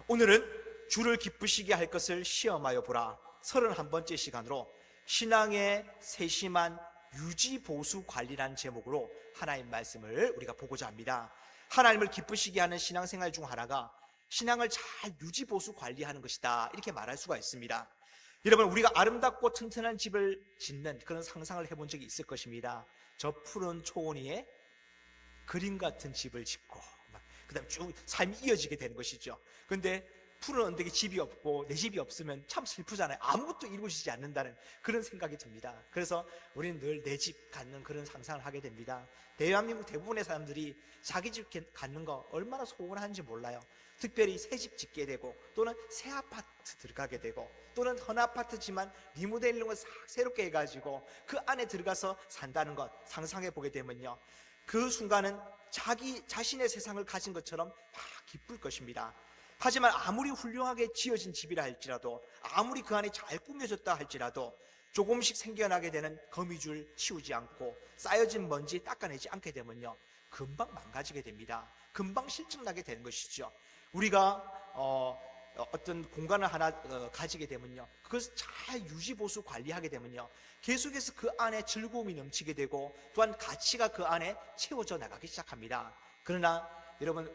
오늘은 주를 기쁘시게 할 것을 시험하여 보라 31번째 시간으로 신앙의 세심한 유지보수 관리라는 제목으로 하나님 말씀을 우리가 보고자 합니다. 하나님을 기쁘시게 하는 신앙생활 중 하나가 신앙을 잘 유지보수 관리하는 것이다, 이렇게 말할 수가 있습니다. 여러분, 우리가 아름답고 튼튼한 집을 짓는 그런 상상을 해본 적이 있을 것입니다. 저 푸른 초원 위에 그림 같은 집을 짓고 그 다음에 쭉 삶이 이어지게 되는 것이죠. 그런데 푸른 언덕에 집이 없고 내 집이 없으면 참 슬프잖아요. 아무것도 이루어지지 않는다는 그런 생각이 듭니다. 그래서 우리는 늘 내 집 갖는 그런 상상을 하게 됩니다. 대한민국 대부분의 사람들이 자기 집 갖는 거 얼마나 소원하는지 몰라요. 특별히 새 집 짓게 되고 또는 새 아파트 들어가게 되고 또는 헌 아파트지만 리모델링을 싹 새롭게 해가지고 그 안에 들어가서 산다는 것 상상해 보게 되면요, 그 순간은 자기 자신의 세상을 가진 것처럼 막 기쁠 것입니다. 하지만 아무리 훌륭하게 지어진 집이라 할지라도, 아무리 그 안에 잘 꾸며졌다 할지라도 조금씩 생겨나게 되는 거미줄 치우지 않고 쌓여진 먼지 닦아내지 않게 되면요, 금방 망가지게 됩니다. 금방 실증나게 되는 것이죠. 우리가 어떤 공간을 하나 가지게 되면요, 그것을 잘 유지보수 관리하게 되면요, 계속해서 그 안에 즐거움이 넘치게 되고 또한 가치가 그 안에 채워져 나가기 시작합니다. 그러나 여러분,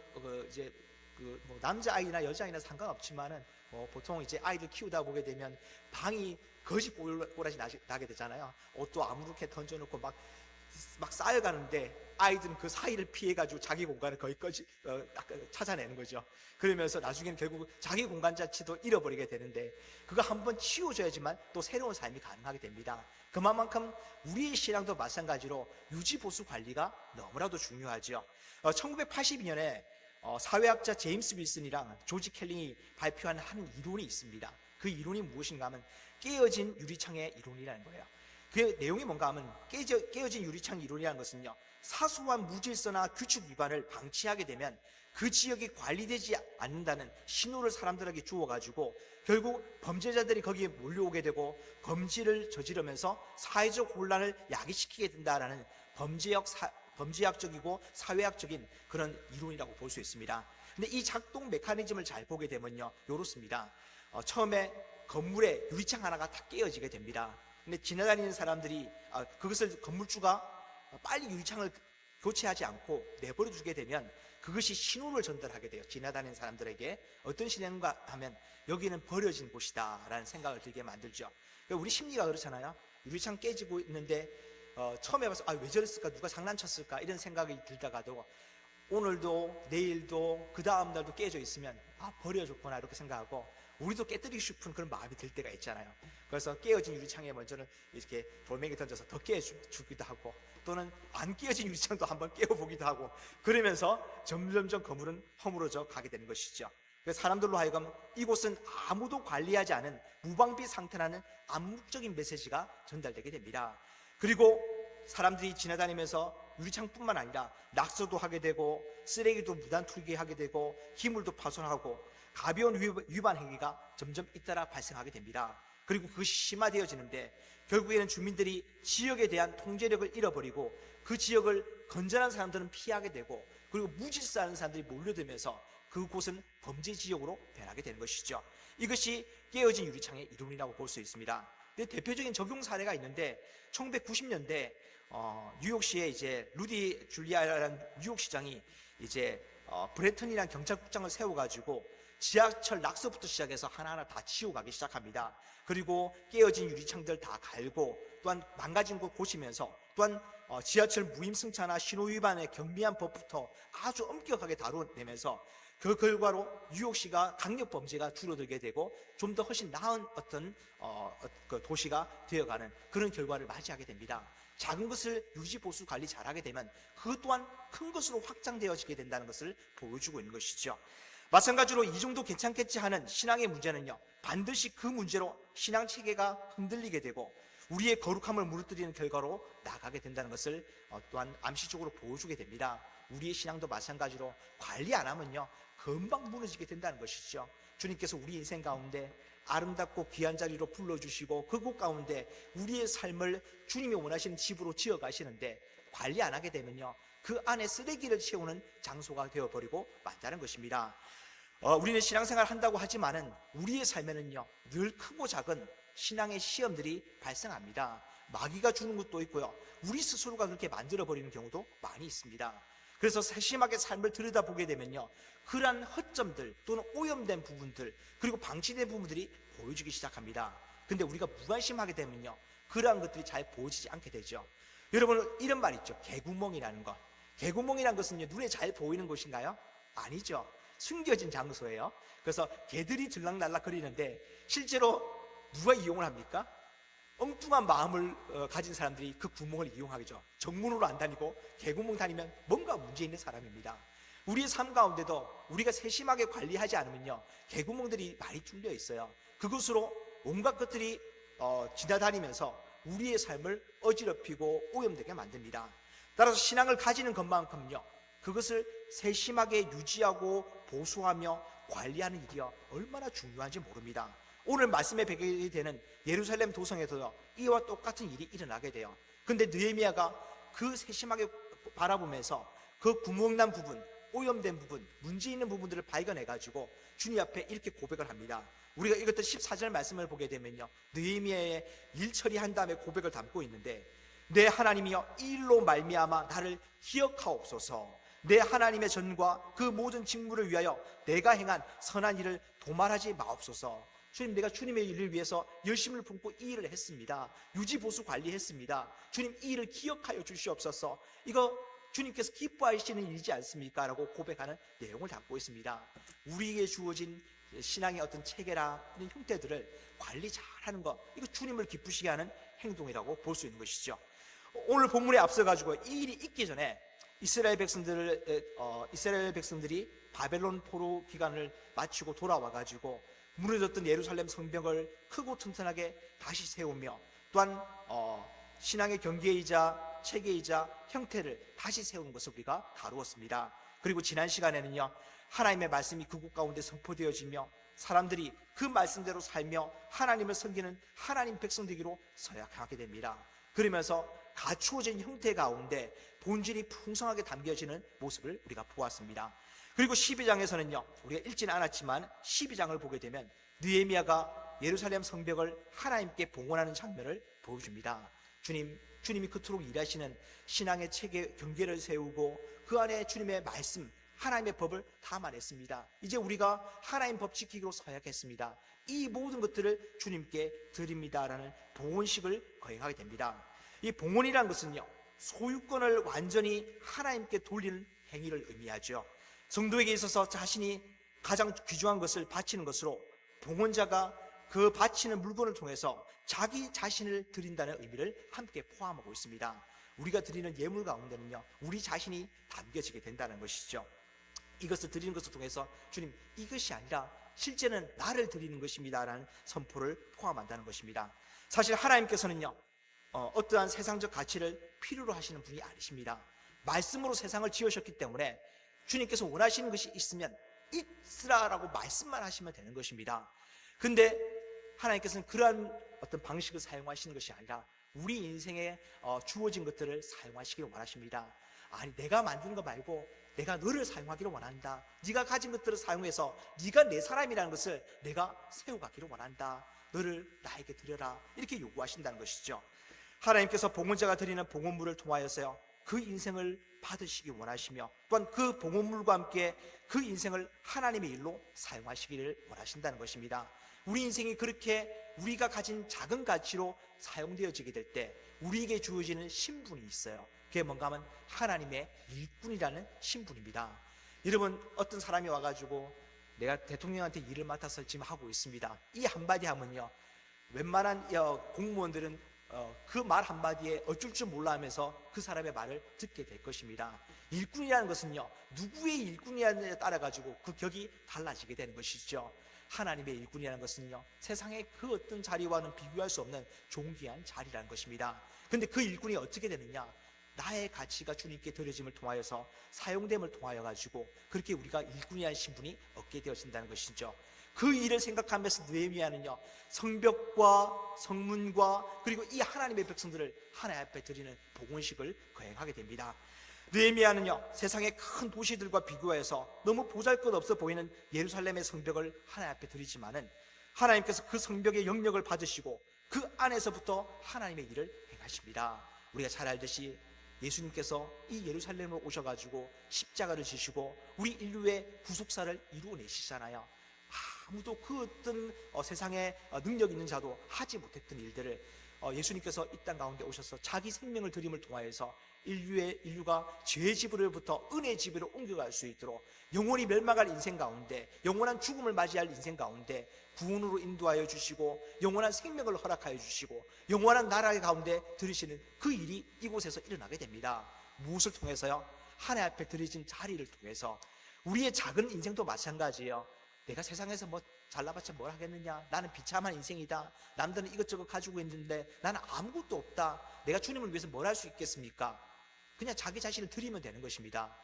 뭐 남자아이나 여자아이나 상관없지만은 보통 이제 아이들 키우다 보게 되면 방이 거지 꼬라지 나게 되잖아요. 옷도 아무렇게 던져놓고 막 쌓여가는데 아이들은 그 사이를 피해가지고 자기 공간을 거의 찾아내는 거죠. 그러면서 나중에는 결국 자기 공간 자체도 잃어버리게 되는데, 그거 한번 치워줘야지만 또 새로운 삶이 가능하게 됩니다. 그만큼 우리의 신앙도 마찬가지로 유지보수 관리가 너무나도 중요하죠. 1982년에 사회학자 제임스 윌슨이랑 조지 켈링이 발표한 한 이론이 있습니다. 그 이론이 무엇인가 하면 깨어진 유리창의 이론이라는 거예요. 그 내용이 뭔가 하면 깨어진 유리창 이론이라는 것은요, 사소한 무질서나 규칙 위반을 방치하게 되면 그 지역이 관리되지 않는다는 신호를 사람들에게 주어가지고 결국 범죄자들이 거기에 몰려오게 되고 범죄를 저지르면서 사회적 혼란을 야기시키게 된다라는 범죄학적이고 사회학적인 그런 이론이라고 볼 수 있습니다. 근데 이 작동 메커니즘을 잘 보게 되면요, 이렇습니다. 처음에 건물에 유리창 하나가 다 깨어지게 됩니다. 근데 지나다니는 사람들이 그것을 건물주가 빨리 유리창을 교체하지 않고 내버려 두게 되면 그것이 신호를 전달하게 돼요. 지나다니는 사람들에게 어떤 신호인가 하면 여기는 버려진 곳이다 라는 생각을 들게 만들죠. 우리 심리가 그렇잖아요. 유리창 깨지고 있는데 처음에 봐서 왜 저랬을까, 누가 장난쳤을까 이런 생각이 들다가도 오늘도 내일도 그 다음 날도 깨져 있으면 버려졌구나 이렇게 생각하고 우리도 깨뜨리고 싶은 그런 마음이 들 때가 있잖아요. 그래서 깨어진 유리창에 먼저는 이렇게 돌멩이 던져서 더 깨주기도 하고 또는 안 깨어진 유리창도 한번 깨워보기도 하고 그러면서 점점점 건물은 허물어져 가게 되는 것이죠. 그래서 사람들로 하여금 이곳은 아무도 관리하지 않은 무방비 상태라는 암묵적인 메시지가 전달되게 됩니다. 그리고 사람들이 지나다니면서 유리창뿐만 아니라 낙서도 하게 되고 쓰레기도 무단 투기하게 되고 기물도 파손하고 가벼운 위반 행위가 점점 잇따라 발생하게 됩니다. 그리고 그것이 심화되어지는데 결국에는 주민들이 지역에 대한 통제력을 잃어버리고 그 지역을 건전한 사람들은 피하게 되고 그리고 무질서한 사람들이 몰려들면서 그곳은 범죄 지역으로 변하게 되는 것이죠. 이것이 깨어진 유리창의 이론이라고 볼 수 있습니다. 대표적인 적용 사례가 있는데 1990년대 뉴욕시에 이제 루디 줄리아라는 뉴욕시장이 이제 브레턴이라는 경찰국장을 세워가지고 지하철 낙서부터 시작해서 하나하나 다 치워가기 시작합니다. 그리고 깨어진 유리창들 다 갈고 또한 망가진 곳 고치면서 또한 지하철 무임승차나 신호위반의 경미한 법부터 아주 엄격하게 다뤄내면서 그 결과로 뉴욕시가 강력범죄가 줄어들게 되고 좀 더 훨씬 나은 어떤 그 도시가 되어가는 그런 결과를 맞이하게 됩니다. 작은 것을 유지보수 관리 잘하게 되면 그것 또한 큰 것으로 확장되어지게 된다는 것을 보여주고 있는 것이죠. 마찬가지로 이 정도 괜찮겠지 하는 신앙의 문제는요, 반드시 그 문제로 신앙 체계가 흔들리게 되고 우리의 거룩함을 무너뜨리는 결과로 나가게 된다는 것을 또한 암시적으로 보여주게 됩니다. 우리의 신앙도 마찬가지로 관리 안 하면요, 금방 무너지게 된다는 것이죠. 주님께서 우리 인생 가운데 아름답고 귀한 자리로 불러주시고 그곳 가운데 우리의 삶을 주님이 원하시는 집으로 지어가시는데 관리 안 하게 되면요, 그 안에 쓰레기를 채우는 장소가 되어버리고 만다는 것입니다. 우리는 신앙생활 한다고 하지만은 우리의 삶에는요 늘 크고 작은 신앙의 시험들이 발생합니다. 마귀가 주는 것도 있고요, 우리 스스로가 그렇게 만들어버리는 경우도 많이 있습니다. 그래서 세심하게 삶을 들여다보게 되면요, 그러한 허점들 또는 오염된 부분들, 그리고 방치된 부분들이 보여주기 시작합니다. 근데 우리가 무관심하게 되면요, 그러한 것들이 잘 보여지지 않게 되죠. 여러분, 이런 말 있죠, 개구멍이라는 것. 개구멍이라는 것은요, 눈에 잘 보이는 곳인가요? 아니죠. 숨겨진 장소예요. 그래서 개들이 들락날락 거리는데 실제로 누가 이용을 합니까? 엉뚱한 마음을 가진 사람들이 그 구멍을 이용하죠. 정문으로 안 다니고 개구멍 다니면 뭔가 문제 있는 사람입니다. 우리의 삶 가운데도 우리가 세심하게 관리하지 않으면요, 개구멍들이 많이 뚫려 있어요. 그것으로 온갖 것들이 지나다니면서 우리의 삶을 어지럽히고 오염되게 만듭니다. 따라서 신앙을 가지는 것만큼요, 그것을 세심하게 유지하고 보수하며 관리하는 일이요 얼마나 중요한지 모릅니다. 오늘 말씀에 배경이 되는 예루살렘 도성에서요, 이와 똑같은 일이 일어나게 돼요. 근데 느헤미야가 그 세심하게 바라보면서 그 구멍난 부분, 오염된 부분, 문제 있는 부분들을 발견해가지고 주님 앞에 이렇게 고백을 합니다. 우리가 이것도 14절 말씀을 보게 되면요, 느헤미야의 일 처리한 다음에 고백을 담고 있는데, 내 하나님이여, 이 일로 말미암아 나를 기억하옵소서. 내 하나님의 전과 그 모든 직무를 위하여 내가 행한 선한 일을 도말하지 마옵소서. 주님, 내가 주님의 일을 위해서 열심을 품고 이 일을 했습니다. 유지보수 관리했습니다. 주님, 이 일을 기억하여 주시옵소서. 이거 주님께서 기뻐하시는 일이지 않습니까? 라고 고백하는 내용을 담고 있습니다. 우리에게 주어진 신앙의 어떤 체계나 이런 형태들을 관리 잘하는 것, 이거 주님을 기쁘시게 하는 행동이라고 볼 수 있는 것이죠. 오늘 본문에 앞서가지고 이 일이 있기 전에 이스라엘 백성들이 바벨론 포로 기간을 마치고 돌아와가지고 무너졌던 예루살렘 성벽을 크고 튼튼하게 다시 세우며, 또한 신앙의 경계이자 체계이자 형태를 다시 세우는 것을 우리가 다루었습니다. 그리고 지난 시간에는요, 하나님의 말씀이 그곳 가운데 선포되어지며 사람들이 그 말씀대로 살며 하나님을 섬기는 하나님 백성 되기로 서약하게 됩니다. 그러면서 갖추어진 형태 가운데 본질이 풍성하게 담겨지는 모습을 우리가 보았습니다. 그리고 12장에서는요, 우리가 읽지는 않았지만 12장을 보게 되면 느헤미야가 예루살렘 성벽을 하나님께 봉헌하는 장면을 보여줍니다. 주님이 그토록 일하시는 신앙의 체계, 경계를 세우고 그 안에 주님의 말씀, 하나님의 법을 담아냈습니다. 이제 우리가 하나님 법 지키기로 서약했습니다. 이 모든 것들을 주님께 드립니다라는 봉헌식을 거행하게 됩니다. 이 봉헌이라는 것은요, 소유권을 완전히 하나님께 돌리는 행위를 의미하죠. 성도에게 있어서 자신이 가장 귀중한 것을 바치는 것으로 봉헌자가 그 바치는 물건을 통해서 자기 자신을 드린다는 의미를 함께 포함하고 있습니다. 우리가 드리는 예물 가운데는요, 우리 자신이 담겨지게 된다는 것이죠. 이것을 드리는 것을 통해서 주님, 이것이 아니라 실제는 나를 드리는 것입니다 라는 선포를 포함한다는 것입니다. 사실 하나님께서는요, 어떠한 세상적 가치를 필요로 하시는 분이 아니십니다. 말씀으로 세상을 지으셨기 때문에 주님께서 원하시는 것이 있으면 있으라라고 말씀만 하시면 되는 것입니다. 근데 하나님께서는 그러한 어떤 방식을 사용하시는 것이 아니라 우리 인생에 주어진 것들을 사용하시기를 원하십니다. 아니, 내가 만든 거 말고 내가 너를 사용하기를 원한다. 네가 가진 것들을 사용해서 네가 내 사람이라는 것을 내가 세워가기를 원한다. 너를 나에게 드려라. 이렇게 요구하신다는 것이죠. 하나님께서 봉헌자가 드리는 봉헌물을 통하여서요, 그 인생을 받으시기 원하시며, 또한 그 봉헌물과 함께 그 인생을 하나님의 일로 사용하시기를 원하신다는 것입니다. 우리 인생이 그렇게 우리가 가진 작은 가치로 사용되어지게 될 때 우리에게 주어지는 신분이 있어요. 그게 뭔가 하면 하나님의 일꾼이라는 신분입니다. 여러분, 어떤 사람이 와가지고 내가 대통령한테 일을 맡아서 지금 하고 있습니다, 이 한마디 하면요, 웬만한 공무원들은 그 말 한마디에 어쩔 줄 몰라 하면서 그 사람의 말을 듣게 될 것입니다. 일꾼이라는 것은요, 누구의 일꾼이냐에 따라 가지고 그 격이 달라지게 되는 것이죠. 하나님의 일꾼이라는 것은요, 세상의 그 어떤 자리와는 비교할 수 없는 존귀한 자리라는 것입니다. 그런데 그 일꾼이 어떻게 되느냐, 나의 가치가 주님께 드려짐을 통하여서 사용됨을 통하여 가지고 그렇게 우리가 일꾼이라는 신분이 얻게 되어진다는 것이죠. 그 일을 생각하면서 느헤미야는요, 성벽과 성문과 그리고 이 하나님의 백성들을 하나님 앞에 드리는 봉헌식을 거행하게 됩니다. 느헤미야는요, 세상의 큰 도시들과 비교해서 너무 보잘것없어 보이는 예루살렘의 성벽을 하나님 앞에 드리지만은 하나님께서 그 성벽의 영역을 받으시고 그 안에서부터 하나님의 일을 행하십니다. 우리가 잘 알듯이 예수님께서 이 예루살렘으로 오셔가지고 십자가를 지시고 우리 인류의 구속사를 이루어내시잖아요. 아무도 그 어떤 세상에 능력 있는 자도 하지 못했던 일들을 예수님께서 이 땅 가운데 오셔서 자기 생명을 드림을 통하여서 인류가 죄의 지배로부터 은혜의 지배로 옮겨갈 수 있도록 영원히 멸망할 인생 가운데, 영원한 죽음을 맞이할 인생 가운데 구원으로 인도하여 주시고 영원한 생명을 허락하여 주시고 영원한 나라 가운데 들으시는 그 일이 이곳에서 일어나게 됩니다. 무엇을 통해서요? 하나님 앞에 드려진 자리를 통해서. 우리의 작은 인생도 마찬가지예요. 내가 세상에서 뭐 잘나봤자 뭘 하겠느냐, 나는 비참한 인생이다, 남들은 이것저것 가지고 있는데 나는 아무것도 없다, 내가 주님을 위해서 뭘 할 수 있겠습니까? 그냥 자기 자신을 드리면 되는 것입니다.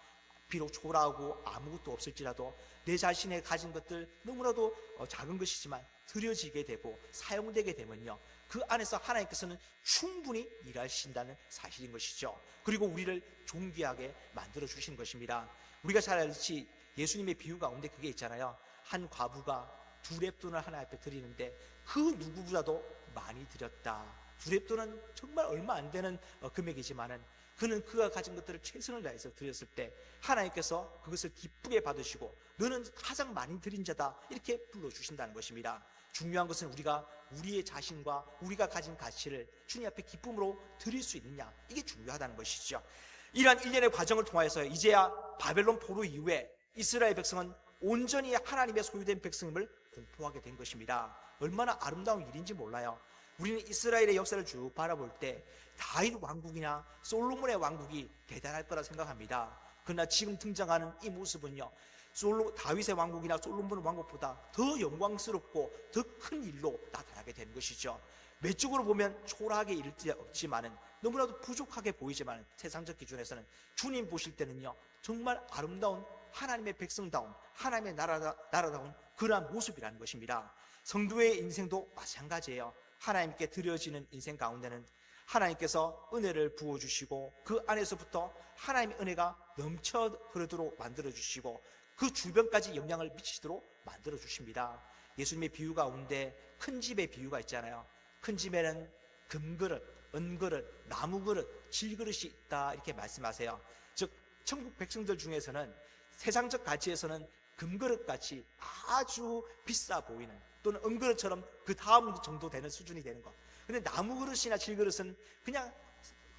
비록 초라하고 아무것도 없을지라도 내 자신의 가진 것들 너무나도 작은 것이지만 드려지게 되고 사용되게 되면요, 그 안에서 하나님께서는 충분히 일하신다는 사실인 것이죠. 그리고 우리를 존귀하게 만들어 주시는 것입니다. 우리가 잘 알듯이 예수님의 비유 가운데 그게 있잖아요. 한 과부가 2렙돈을 하나님 앞에 드리는데 그 누구보다도 많이 드렸다. 2렙돈은 정말 얼마 안 되는 금액이지만은 그는 그가 가진 것들을 최선을 다해서 드렸을 때 하나님께서 그것을 기쁘게 받으시고 너는 가장 많이 드린 자다, 이렇게 불러주신다는 것입니다. 중요한 것은 우리가 우리의 자신과 우리가 가진 가치를 주님 앞에 기쁨으로 드릴 수 있느냐, 이게 중요하다는 것이죠. 이러한 일련의 과정을 통하여서 이제야 바벨론 포로 이후에 이스라엘 백성은 온전히 하나님의 소유된 백성임을 공포하게 된 것입니다. 얼마나 아름다운 일인지 몰라요. 우리는 이스라엘의 역사를 쭉 바라볼 때 다윗 왕국이나 솔로몬의 왕국이 대단할 거라 생각합니다. 그러나 지금 등장하는 이 모습은요, 다윗의 왕국이나 솔로몬의 왕국보다 더 영광스럽고 더 큰 일로 나타나게 되는 것이죠. 외적으로 보면 초라하게 이를 데 없지만은 너무나도 부족하게 보이지만 세상적 기준에서는 주님 보실 때는요, 정말 아름다운 하나님의 백성다운, 하나님의 나라다운 그러한 모습이라는 것입니다. 성도의 인생도 마찬가지예요. 하나님께 드려지는 인생 가운데는 하나님께서 은혜를 부어주시고 그 안에서부터 하나님의 은혜가 넘쳐 흐르도록 만들어주시고 그 주변까지 영향을 미치도록 만들어주십니다. 예수님의 비유 가운데 큰 집의 비유가 있잖아요. 큰 집에는 금그릇, 은그릇, 나무그릇, 질그릇이 있다, 이렇게 말씀하세요. 즉 천국 백성들 중에서는 세상적 가치에서는 금그릇같이 아주 비싸 보이는, 또는 은그릇처럼 그 다음 정도 되는 수준이 되는 것. 근데 나무그릇이나 질그릇은 그냥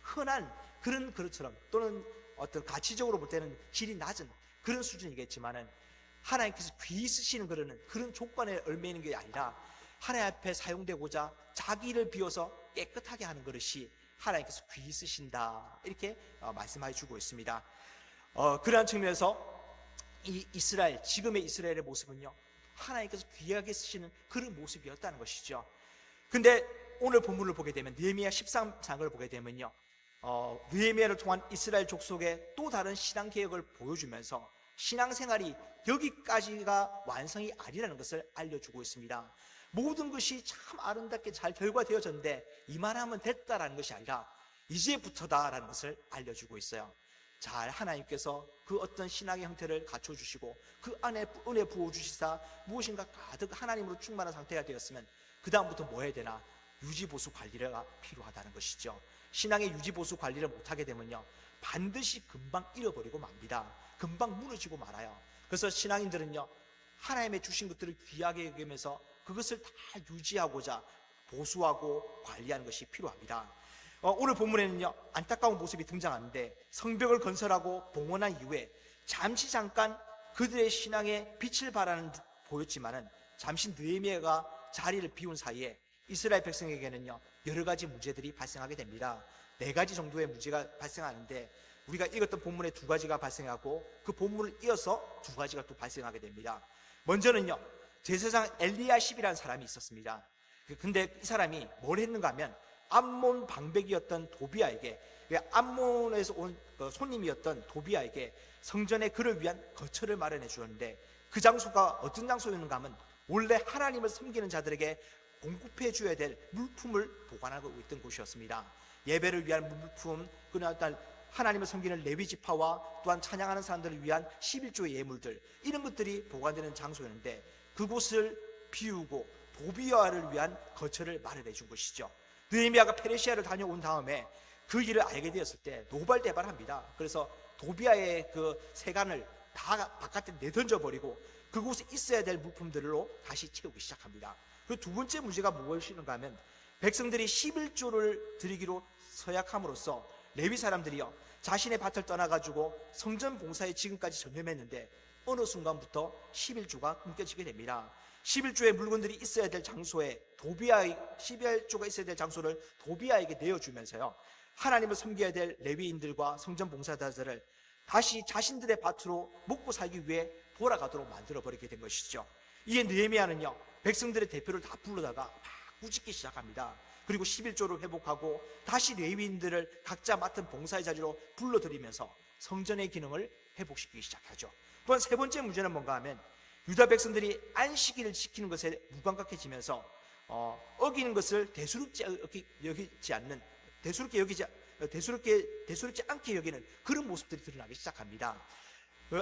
흔한 그런 그릇처럼, 또는 어떤 가치적으로 볼 때는 질이 낮은 그런 수준이겠지만은 하나님께서 귀히 쓰시는 그릇은 그런 조건에 얽매이는 게 아니라 하나님 앞에 사용되고자 자기를 비워서 깨끗하게 하는 그릇이 하나님께서 귀히 쓰신다, 이렇게 말씀해 주고 있습니다. 그러한 측면에서 이 이스라엘, 지금의 이스라엘의 모습은요, 하나님께서 귀하게 쓰시는 그런 모습이었다는 것이죠. 근데 오늘 본문을 보게 되면 느헤미야 13장을 보게 되면요, 느헤미야를 통한 이스라엘 족속의 또 다른 신앙개혁을 보여주면서 신앙생활이 여기까지가 완성이 아니라는 것을 알려주고 있습니다. 모든 것이 참 아름답게 잘 결과되어졌는데 이만하면 됐다라는 것이 아니라 이제부터다라는 것을 알려주고 있어요. 잘 하나님께서 그 어떤 신앙의 형태를 갖춰주시고 그 안에 은혜 부어주시사 무엇인가 가득 하나님으로 충만한 상태가 되었으면 그 다음부터 뭐 해야 되나? 유지보수 관리가 필요하다는 것이죠. 신앙의 유지보수 관리를 못하게 되면요, 반드시 금방 잃어버리고 맙니다. 금방 무너지고 말아요. 그래서 신앙인들은요, 하나님의 주신 것들을 귀하게 여기면서 그것을 다 유지하고자 보수하고 관리하는 것이 필요합니다. 오늘 본문에는요, 안타까운 모습이 등장하는데 성벽을 건설하고 봉헌한 이후에 잠깐 그들의 신앙에 빛을 발하는 듯 보였지만은 잠시 느헤미야가 자리를 비운 사이에 이스라엘 백성에게는요, 여러 가지 문제들이 발생하게 됩니다. 4가지 정도의 문제가 발생하는데 우리가 읽었던 본문에 2가지가 발생하고 그 본문을 이어서 2가지가 또 발생하게 됩니다. 먼저는요, 제사장 엘리야십이라는 사람이 있었습니다. 근데 이 사람이 뭘 했는가 하면 암몬 방백이었던 도비아에게, 암몬에서 온 손님이었던 도비아에게 성전에 그를 위한 거처를 마련해 주었는데 그 장소가 어떤 장소였는가 하면 원래 하나님을 섬기는 자들에게 공급해 줘야 될 물품을 보관하고 있던 곳이었습니다. 예배를 위한 물품, 그날 하나님을 섬기는 레위 지파와 또한 찬양하는 사람들을 위한 11조의 예물들, 이런 것들이 보관되는 장소였는데 그곳을 비우고 도비아를 위한 거처를 마련해 준 것이죠. 느헤미야가 페르시아를 다녀온 다음에 그 일을 알게 되었을 때 노발대발합니다. 그래서 도비아의 그 세간을 다 바깥에 내던져 버리고 그곳에 있어야 될 물품들로 다시 채우기 시작합니다. 그 두 번째 문제가 무엇인가 하면 백성들이 11조를 드리기로 서약함으로써 레위 사람들이요 자신의 밭을 떠나가지고 성전 봉사에 지금까지 전념했는데 어느 순간부터 11조가 끊겨지게 됩니다. 11조의 물건들이 있어야 될 장소에 11조가 있어야 될 장소를 도비아에게 내어주면서요 하나님을 섬겨야 될 레위인들과 성전 봉사자들을 다시 자신들의 밭으로 먹고 살기 위해 돌아가도록 만들어버리게 된 것이죠. 이에 느헤미야는요 백성들의 대표를 다 불러다가 막 꾸짖기 시작합니다. 그리고 11조를 회복하고 다시 레위인들을 각자 맡은 봉사의 자리로 불러들이면서 성전의 기능을 회복시키기 시작하죠. 또한 세 번째 문제는 뭔가 하면 유다 백성들이 안식일을 지키는 것에 무감각해지면서 어기는 것을 대수롭지 않게 여기는 그런 모습들이 드러나기 시작합니다. 그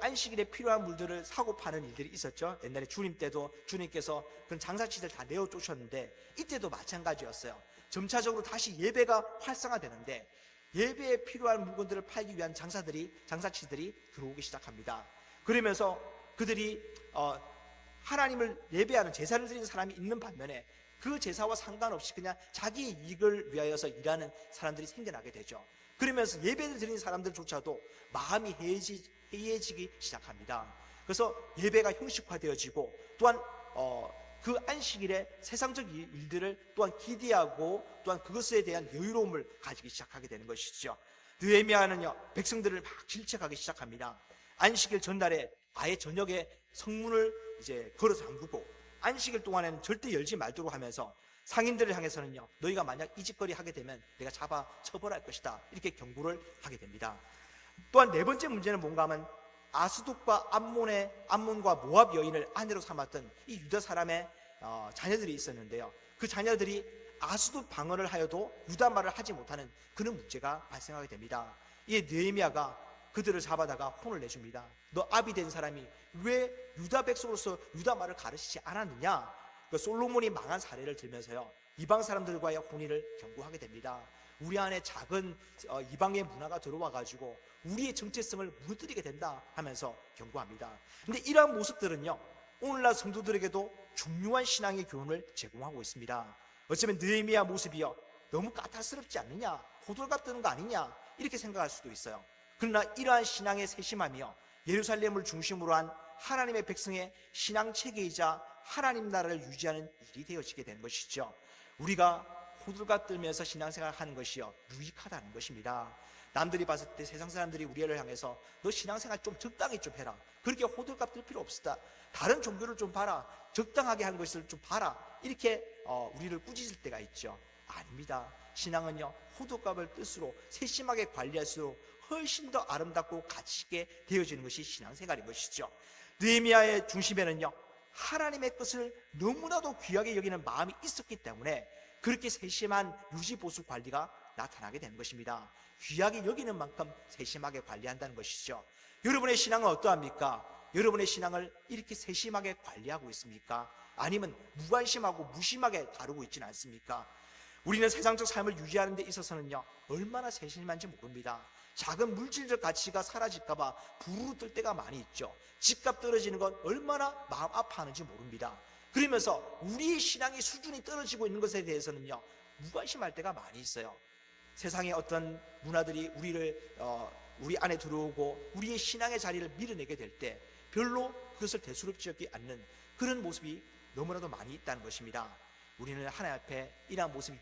안식일에 필요한 물들을 사고 파는 일들이 있었죠. 옛날에 주님 때도 주님께서 그런 장사치들 다 내어 쫓았는데 이때도 마찬가지였어요. 점차적으로 다시 예배가 활성화되는데 예배에 필요한 물건들을 팔기 위한 장사치들이 들어오기 시작합니다. 그러면서 그들이 하나님을 예배하는 제사를 드리는 사람이 있는 반면에 그 제사와 상관없이 그냥 자기 이익을 위하여서 일하는 사람들이 생겨나게 되죠. 그러면서 예배를 드리는 사람들조차도 마음이 해이해지기 시작합니다. 그래서 예배가 형식화되어지고 또한 그 안식일에 세상적 일들을 또한 기대하고 또한 그것에 대한 여유로움을 가지기 시작하게 되는 것이죠. 느헤미야는요 백성들을 막 질책하기 시작합니다. 안식일 전날에 아예 저녁에 성문을 이제 걸어 잠그고 안식일 동안에는 절대 열지 말도록 하면서 상인들을 향해서는요 너희가 만약 이 짓거리 하게 되면 내가 잡아 처벌할 것이다 이렇게 경고를 하게 됩니다. 또한 네 번째 문제는 뭔가 하면 아스돗과 암몬과 모압 여인을 아내로 삼았던 이 유다 사람의 자녀들이 있었는데요 그 자녀들이 아스돗 방언을 하여도 유다 말을 하지 못하는 그런 문제가 발생하게 됩니다. 이에 느헤미야가 그들을 잡아다가 혼을 내줍니다. 너 아비된 사람이 왜 유다 백성으로서 유다 말을 가르치지 않았느냐. 그 솔로몬이 망한 사례를 들면서요 이방 사람들과의 혼인을 경고하게 됩니다. 우리 안에 작은 이방의 문화가 들어와 가지고 우리의 정체성을 무너뜨리게 된다 하면서 경고합니다. 근데 이러한 모습들은요 오늘날 성도들에게도 중요한 신앙의 교훈을 제공하고 있습니다. 어쩌면 느헤미야 모습이요 너무 까탈스럽지 않느냐, 호들갑 뜨는 거 아니냐 이렇게 생각할 수도 있어요. 그러나 이러한 신앙의 세심함이요 예루살렘을 중심으로 한 하나님의 백성의 신앙 체계이자 하나님 나라를 유지하는 일이 되어지게 된 것이죠. 우리가 호들갑 떨면서 신앙생활 하는 것이요 유익하다는 것입니다. 남들이 봤을 때 세상 사람들이 우리를 향해서 너 신앙생활 좀 적당히 좀 해라, 그렇게 호들갑 떨 필요 없다, 다른 종교를 좀 봐라, 적당하게 한 것을 좀 봐라, 이렇게 우리를 꾸짖을 때가 있죠. 아닙니다. 신앙은요 호들갑을 뜻으로 세심하게 관리할수록 훨씬 더 아름답고 가치 있게 되어지는 것이 신앙생활인 것이죠. 느헤미야의 중심에는요 하나님의 것을 너무나도 귀하게 여기는 마음이 있었기 때문에 그렇게 세심한 유지보수 관리가 나타나게 되는 것입니다. 귀하게 여기는 만큼 세심하게 관리한다는 것이죠. 여러분의 신앙은 어떠합니까? 여러분의 신앙을 이렇게 세심하게 관리하고 있습니까? 아니면 무관심하고 무심하게 다루고 있지는 않습니까? 우리는 세상적 삶을 유지하는 데 있어서는요 얼마나 세심한지 모릅니다. 작은 물질적 가치가 사라질까봐 부르르 떨 때가 많이 있죠. 집값 떨어지는 건 얼마나 마음 아파하는지 모릅니다. 그러면서 우리의 신앙의 수준이 떨어지고 있는 것에 대해서는요 무관심할 때가 많이 있어요. 세상의 어떤 문화들이 우리 안에 들어오고 우리의 신앙의 자리를 밀어내게 될 때 별로 그것을 대수롭지 않는 그런 모습이 너무나도 많이 있다는 것입니다. 우리는 하나님 앞에 이러한 모습이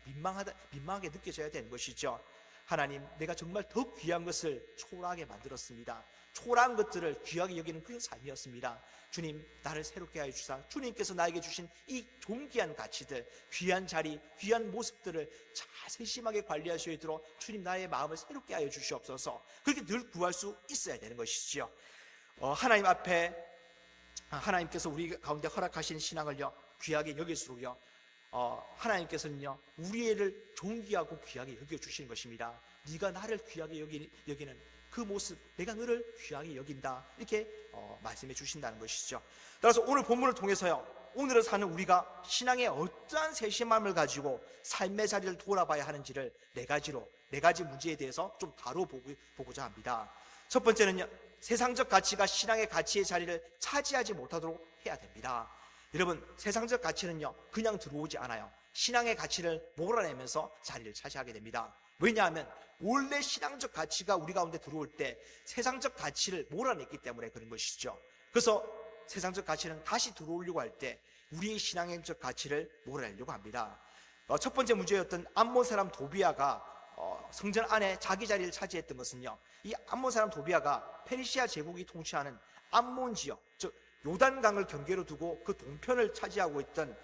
민망하게 느껴져야 되는 것이죠. 하나님, 내가 정말 더 귀한 것을 초라하게 만들었습니다. 초라한 것들을 귀하게 여기는 그런 삶이었습니다. 주님, 나를 새롭게 하여 주사 주님께서 나에게 주신 이 존귀한 가치들, 귀한 자리, 귀한 모습들을 잘 세심하게 관리할 수 있도록 주님 나의 마음을 새롭게 하여 주시옵소서. 그렇게 늘 구할 수 있어야 되는 것이죠. 하나님 앞에 하나님께서 우리 가운데 허락하신 신앙을요 귀하게 여길수록요 하나님께서는요 우리 애를 존귀하고 귀하게 여겨주시는 것입니다. 네가 나를 귀하게 여기는 그 모습, 내가 너를 귀하게 여긴다, 이렇게 말씀해 주신다는 것이죠. 따라서 오늘 본문을 통해서요 오늘을 사는 우리가 신앙의 어떠한 세심함을 가지고 삶의 자리를 돌아봐야 하는지를 네 가지 문제에 대해서 좀 다뤄보고자 합니다. 첫 번째는요, 세상적 가치가 신앙의 가치의 자리를 차지하지 못하도록 해야 됩니다. 여러분, 세상적 가치는요 그냥 들어오지 않아요. 신앙의 가치를 몰아내면서 자리를 차지하게 됩니다. 왜냐하면 원래 신앙적 가치가 우리 가운데 들어올 때 세상적 가치를 몰아냈기 때문에 그런 것이죠. 그래서 세상적 가치는 다시 들어오려고 할 때 우리의 신앙적 가치를 몰아내려고 합니다. 첫 번째 문제였던 암몬 사람 도비아가 성전 안에 자기 자리를 차지했던 것은요, 이 암몬 사람 도비아가 페르시아 제국이 통치하는 암몬 지역, 즉 요단강을 경계로 두고 그 동편을 차지하고 있던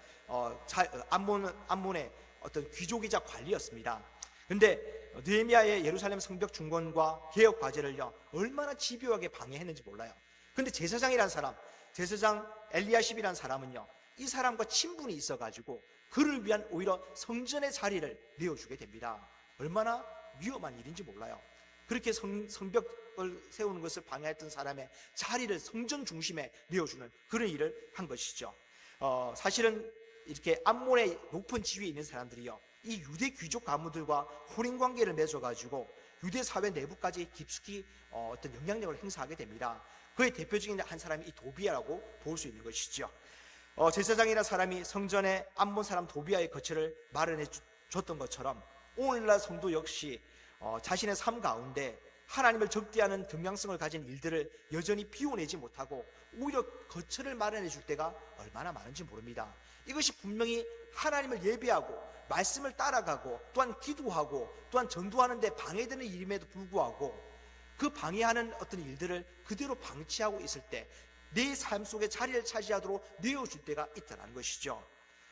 암몬의 어떤 귀족이자 관리였습니다. 그런데 느헤미야의 예루살렘 성벽 중건과 개혁 과제를요 얼마나 집요하게 방해했는지 몰라요. 근데 제사장이란 사람, 제사장 엘리야십이란 사람은요 이 사람과 친분이 있어가지고 그를 위한 오히려 성전의 자리를 내어주게 됩니다. 얼마나 위험한 일인지 몰라요. 그렇게 성벽을 세우는 것을 방해했던 사람의 자리를 성전 중심에 내어주는 그런 일을 한 것이죠. 사실은 이렇게 암몬의 높은 지위에 있는 사람들이요 이 유대 귀족 가문들과 혼인 관계를 맺어가지고 유대 사회 내부까지 깊숙이 어떤 영향력을 행사하게 됩니다. 그의 대표적인 한 사람이 이 도비아라고 볼 수 있는 것이죠. 제사장이라는 사람이 성전에 암몬 사람 도비아의 거처를 마련해 줬던 것처럼 오늘날 성도 역시 자신의 삶 가운데 하나님을 적대하는 경향성을 가진 일들을 여전히 비워내지 못하고 오히려 거처를 마련해 줄 때가 얼마나 많은지 모릅니다. 이것이 분명히 하나님을 예배하고 말씀을 따라가고 또한 기도하고 또한 전도하는 데 방해되는 일임에도 불구하고 그 방해하는 어떤 일들을 그대로 방치하고 있을 때 내 삶 속에 자리를 차지하도록 내어줄 때가 있다는 것이죠.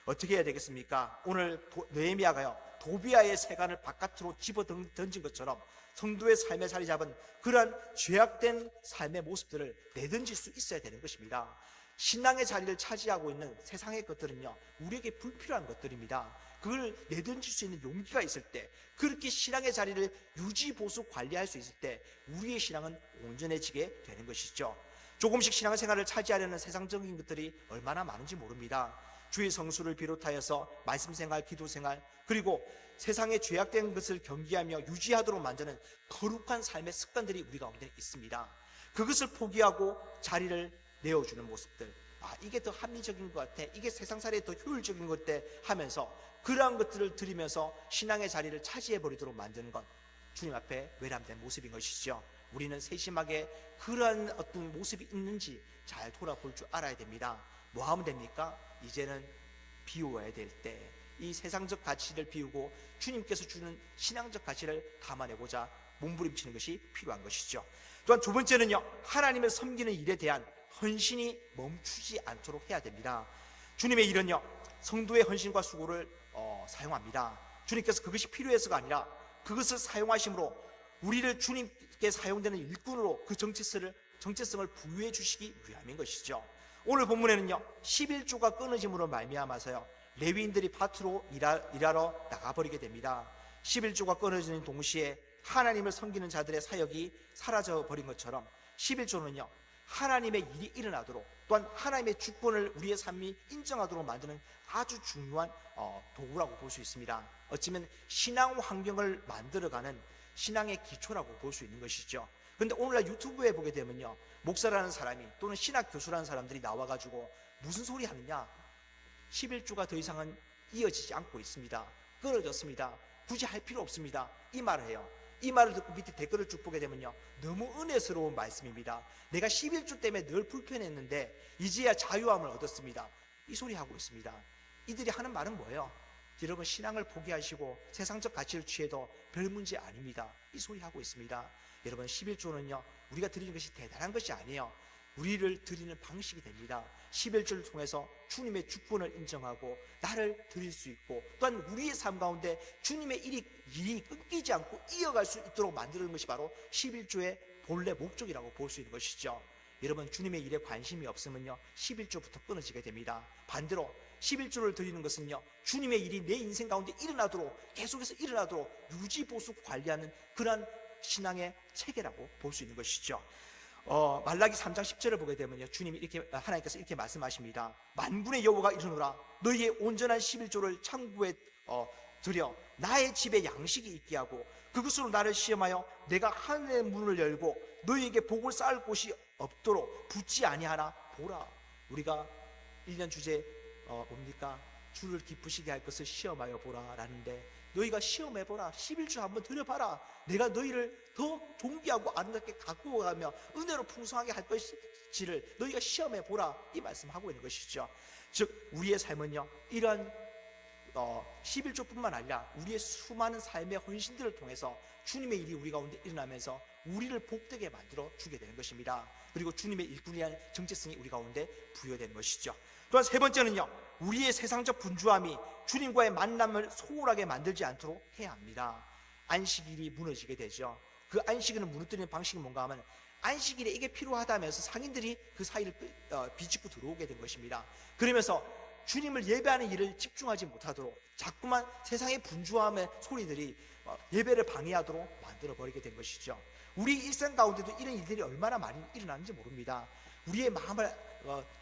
어떻게 해야 되겠습니까? 오늘 느헤미야가요 도비아의 세간을 바깥으로 집어 던진 것처럼 성도의 삶에 자리 잡은 그러한 죄악된 삶의 모습들을 내던질 수 있어야 되는 것입니다. 신앙의 자리를 차지하고 있는 세상의 것들은요 우리에게 불필요한 것들입니다. 그걸 내던질 수 있는 용기가 있을 때, 그렇게 신앙의 자리를 유지 보수 관리할 수 있을 때 우리의 신앙은 온전해지게 되는 것이죠. 조금씩 신앙생활을 차지하려는 세상적인 것들이 얼마나 많은지 모릅니다. 주의 성수를 비롯하여서 말씀생활, 기도생활, 그리고 세상의 죄악된 것을 경계하며 유지하도록 만드는 거룩한 삶의 습관들이 우리 가운데 있습니다. 그것을 포기하고 자리를 내어주는 모습들, 이게 더 합리적인 것 같아, 이게 세상살이에 더 효율적인 것 같아 하면서 그러한 것들을 들이면서 신앙의 자리를 차지해버리도록 만드는 건 주님 앞에 외람된 모습인 것이죠. 우리는 세심하게 그러한 어떤 모습이 있는지 잘 돌아볼 줄 알아야 됩니다. 뭐 하면 됩니까? 이제는 비워야 될 때 이 세상적 가치를 비우고 주님께서 주는 신앙적 가치를 담아내고자 몸부림치는 것이 필요한 것이죠. 또한 두 번째는요, 하나님을 섬기는 일에 대한 헌신이 멈추지 않도록 해야 됩니다. 주님의 일은요 성도의 헌신과 수고를 사용합니다. 주님께서 그것이 필요해서가 아니라 그것을 사용하심으로 우리를 주님께 사용되는 일꾼으로 그 정체성을 부여해 주시기 위함인 것이죠. 오늘 본문에는요 11조가 끊어짐으로 말미암아서요 레위인들이 밭으로 일하러 나가버리게 됩니다. 11조가 끊어지는 동시에 하나님을 섬기는 자들의 사역이 사라져버린 것처럼 11조는요 하나님의 일이 일어나도록, 또한 하나님의 주권을 우리의 삶이 인정하도록 만드는 아주 중요한 도구라고 볼 수 있습니다. 어쩌면 신앙 환경을 만들어가는 신앙의 기초라고 볼 수 있는 것이죠. 그런데 오늘날 유튜브에 보게 되면요 목사라는 사람이 또는 신학 교수라는 사람들이 나와가지고 무슨 소리 하느냐, 11조가 더 이상은 이어지지 않고 있습니다. 끊어졌습니다. 굳이 할 필요 없습니다. 이 말을 해요. 이 말을 듣고 밑에 댓글을 쭉 보게 되면요 너무 은혜스러운 말씀입니다. 내가 11조 때문에 늘 불편했는데 이제야 자유함을 얻었습니다. 이 소리 하고 있습니다. 이들이 하는 말은 뭐예요? 여러분, 신앙을 포기하시고 세상적 가치를 취해도 별 문제 아닙니다. 이 소리 하고 있습니다. 여러분, 11조는요 우리가 드리는 것이 대단한 것이 아니에요. 우리를 드리는 방식이 됩니다. 11조를 통해서 주님의 주권을 인정하고 나를 드릴 수 있고, 또한 우리의 삶 가운데 주님의 일이 끊기지 않고 이어갈 수 있도록 만드는 것이 바로 11조의 본래 목적이라고 볼 수 있는 것이죠. 여러분, 주님의 일에 관심이 없으면요 11조부터 끊어지게 됩니다. 반대로 11조를 드리는 것은요 주님의 일이 내 인생 가운데 일어나도록, 계속해서 일어나도록 유지보수 관리하는 그러한 신앙의 체계라고 볼 수 있는 것이죠. 말라기 3장 10절을 보게 되면요 하나님께서 이렇게 말씀하십니다. 만군의 여호와가 이르노라, 너희의 온전한 11조를 창고에 드려 나의 집에 양식이 있게 하고 그것으로 나를 시험하여 내가 하늘의 문을 열고 너희에게 복을 쌓을 곳이 없도록 붙지 아니하나 보라. 우리가 1년 주제 뭡니까? 주를 기쁘시게 할 것을 시험하여 보라 라는데, 너희가 시험해보라, 11조 한번 드려봐라, 내가 너희를 더 존귀하고 아름답게 갖고 가며 은혜로 풍성하게 할 것이지를 너희가 시험해보라, 이 말씀하고 있는 것이죠. 즉 우리의 삶은요 이러한 11조뿐만 아니라 우리의 수많은 삶의 헌신들을 통해서 주님의 일이 우리 가운데 일어나면서 우리를 복되게 만들어 주게 되는 것입니다. 그리고 주님의 일꾼이라는 정체성이 우리 가운데 부여되는 것이죠. 또한 세 번째는요, 우리의 세상적 분주함이 주님과의 만남을 소홀하게 만들지 않도록 해야 합니다. 안식일이 무너지게 되죠. 그 안식일을 무너뜨리는 방식이 뭔가 하면, 안식일에 이게 필요하다면서 상인들이 그 사이를 비집고 들어오게 된 것입니다. 그러면서 주님을 예배하는 일을 집중하지 못하도록 자꾸만 세상의 분주함의 소리들이 예배를 방해하도록 만들어버리게 된 것이죠. 우리 일상 가운데도 이런 일들이 얼마나 많이 일어나는지 모릅니다. 우리의 마음을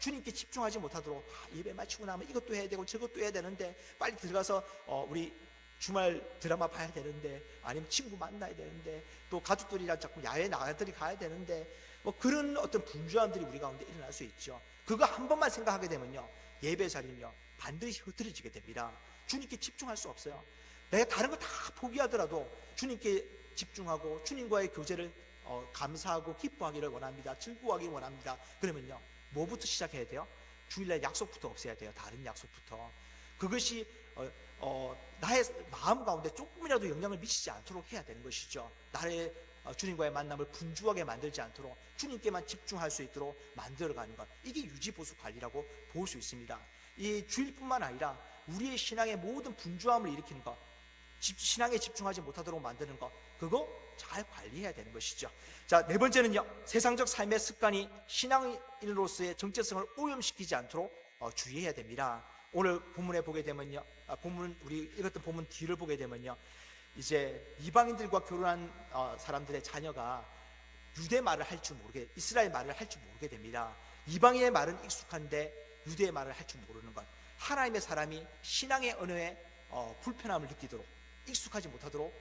주님께 집중하지 못하도록 예배 마치고 나면 이것도 해야 되고 저것도 해야 되는데, 빨리 들어가서 우리 주말 드라마 봐야 되는데, 아니면 친구 만나야 되는데, 또 가족들이랑 자꾸 야외 나가들이 가야 되는데, 그런 어떤 분주함들이 우리 가운데 일어날 수 있죠. 그거 한 번만 생각하게 되면요 예배 자리는요 반드시 흐트러지게 됩니다. 주님께 집중할 수 없어요. 내가 다른 거 다 포기하더라도 주님께 집중하고 주님과의 교제를 감사하고 기뻐하기를 원합니다. 즐거워하기를 원합니다. 그러면요 뭐부터 시작해야 돼요? 주일날 약속부터 없애야 돼요. 다른 약속부터. 그것이 나의 마음 가운데 조금이라도 영향을 미치지 않도록 해야 되는 것이죠. 나의 주님과의 만남을 분주하게 만들지 않도록 주님께만 집중할 수 있도록 만들어가는 것, 이게 유지보수 관리라고 볼 수 있습니다. 이 주일뿐만 아니라 우리의 신앙의 모든 분주함을 일으키는 것, 신앙에 집중하지 못하도록 만드는 것, 그거 잘 관리해야 되는 것이죠. 자, 네 번째는요, 세상적 삶의 습관이 신앙인으로서의 정체성을 오염시키지 않도록 주의해야 됩니다. 오늘 본문에 보게 되면요, 우리 읽었던 본문 뒤를 보게 되면요, 이제 이방인들과 결혼한 사람들의 자녀가 유대 말을 할 줄 모르게, 이스라엘 말을 할 줄 모르게 됩니다. 이방인의 말은 익숙한데 유대의 말을 할 줄 모르는 것, 하나님의 사람이 신앙의 언어에 불편함을 느끼도록, 익숙하지 못하도록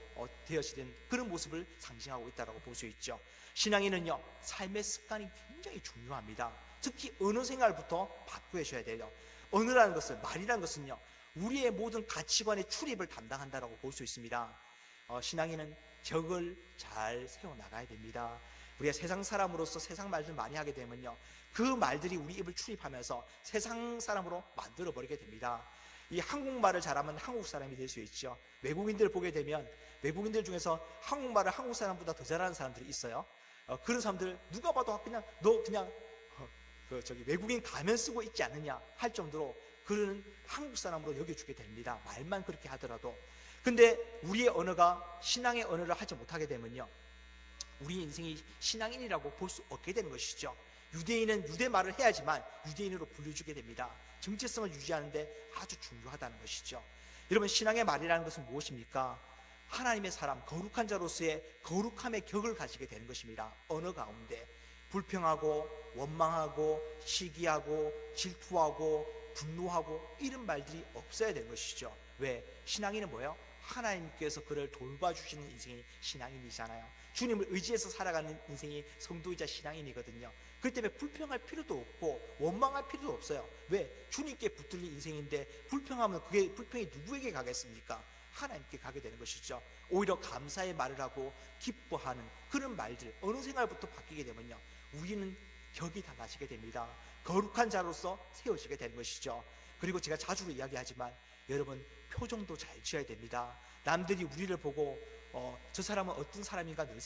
되어지는 그런 모습을 상징하고 있다고 볼 수 있죠. 신앙인은요 삶의 습관이 굉장히 중요합니다. 특히 언어 생활부터 바꾸셔야 돼요. 언어라는 것은, 말이라는 것은요 우리의 모든 가치관의 출입을 담당한다고 볼 수 있습니다. 신앙인은 벽을 잘 세워나가야 됩니다. 우리가 세상 사람으로서 세상 말들 많이 하게 되면요 그 말들이 우리 입을 출입하면서 세상 사람으로 만들어버리게 됩니다. 이 한국말을 잘하면 한국 사람이 될 수 있죠. 외국인들 보게 되면 외국인들 중에서 한국말을 한국 사람보다 더 잘하는 사람들이 있어요. 그런 사람들 누가 봐도 그냥 너 그냥 외국인 가면 쓰고 있지 않느냐 할 정도로 그는 한국 사람으로 여겨주게 됩니다. 말만 그렇게 하더라도. 근데 우리의 언어가 신앙의 언어를 하지 못하게 되면요 우리 인생이 신앙인이라고 볼 수 없게 되는 것이죠. 유대인은 유대 말을 해야지만 유대인으로 불려주게 됩니다. 정체성을 유지하는데 아주 중요하다는 것이죠. 여러분, 신앙의 말이라는 것은 무엇입니까? 하나님의 사람, 거룩한 자로서의 거룩함의 격을 가지게 되는 것입니다. 언어 가운데 불평하고 원망하고 시기하고 질투하고 분노하고 이런 말들이 없어야 되는 것이죠. 왜? 신앙인은 뭐예요? 하나님께서 그를 돌봐주시는 인생이 신앙인이잖아요. 주님을 의지해서 살아가는 인생이 성도이자 신앙인이거든요. 그렇기 때문에 불평할 필요도 없고 원망할 필요도 없어요. 왜? 주님께 붙들린 인생인데 불평하면 그게 불평이 누구에게 가겠습니까? 하나님께 가게 되는 것이죠. 오히려 감사의 말을 하고 기뻐하는 그런 말들, 어느 생활부터 바뀌게 되면요 우리는 격이 달라지게 됩니다. 거룩한 자로서 세워지게 되는 것이죠. 그리고 제가 자주 이야기하지만 여러분, 표정도 잘 지어야 됩니다. 남들이 우리를 보고 저 사람은 어떤 사람인가 늘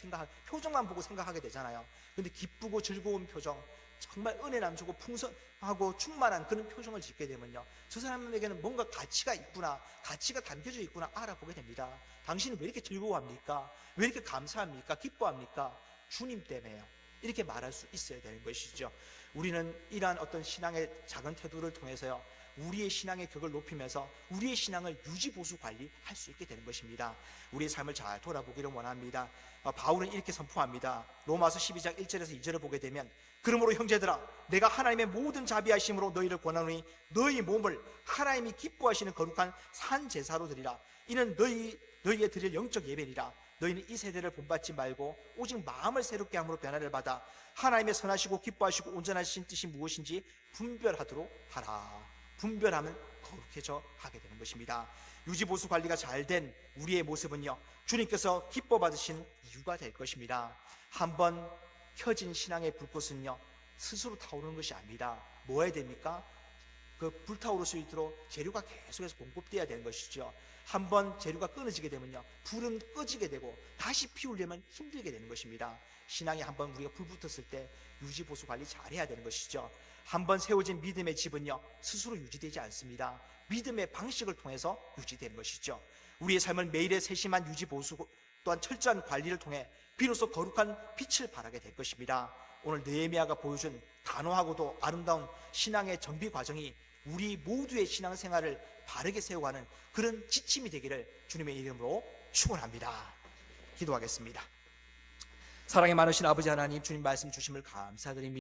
표정만 보고 생각하게 되잖아요. 근데 기쁘고 즐거운 표정, 정말 은혜 남주고 풍성하고 충만한 그런 표정을 짓게 되면요 저 사람에게는 뭔가 가치가 있구나, 가치가 담겨져 있구나 알아보게 됩니다. 당신은 왜 이렇게 즐거워합니까? 왜 이렇게 감사합니까? 기뻐합니까? 주님 때문에요. 이렇게 말할 수 있어야 되는 것이죠. 우리는 이러한 어떤 신앙의 작은 태도를 통해서요, 우리의 신앙의 격을 높이면서 우리의 신앙을 유지 보수 관리할 수 있게 되는 것입니다. 우리의 삶을 잘 돌아보기를 원합니다. 바울은 이렇게 선포합니다. 로마서 12장 1절에서 2절을 보게 되면, 그러므로 형제들아, 내가 하나님의 모든 자비하심으로 너희를 권하노니 너희 몸을 하나님이 기뻐하시는 거룩한 산 제사로 드리라. 이는 너희의 드릴 영적 예배니라. 너희는 이 세대를 본받지 말고 오직 마음을 새롭게 함으로 변화를 받아 하나님의 선하시고 기뻐하시고 온전하신 뜻이 무엇인지 분별하도록 하라. 분별하면 거룩해져 가게 되는 것입니다. 유지보수 관리가 잘 된 우리의 모습은요, 주님께서 기뻐 받으신 이유가 될 것입니다. 한번 켜진 신앙의 불꽃은요, 스스로 타오르는 것이 아닙니다. 뭐 해야 됩니까? 그 불타오를 수 있도록 재료가 계속해서 공급되어야 되는 것이죠. 한번 재료가 끊어지게 되면요, 불은 꺼지게 되고 다시 피우려면 힘들게 되는 것입니다. 신앙에 한번 우리가 불 붙었을 때 유지보수 관리 잘해야 되는 것이죠. 한번 세워진 믿음의 집은요, 스스로 유지되지 않습니다. 믿음의 방식을 통해서 유지되는 것이죠. 우리의 삶은 매일의 세심한 유지보수 또한 철저한 관리를 통해 비로소 거룩한 빛을 발하게 될 것입니다. 오늘 느헤미야가 보여준 단호하고도 아름다운 신앙의 정비 과정이 우리 모두의 신앙생활을 바르게 세워가는 그런 지침이 되기를 주님의 이름으로 축원합니다. 기도하겠습니다. 사랑이 많으신 아버지 하나님, 주님 말씀 주심을 감사드립니다.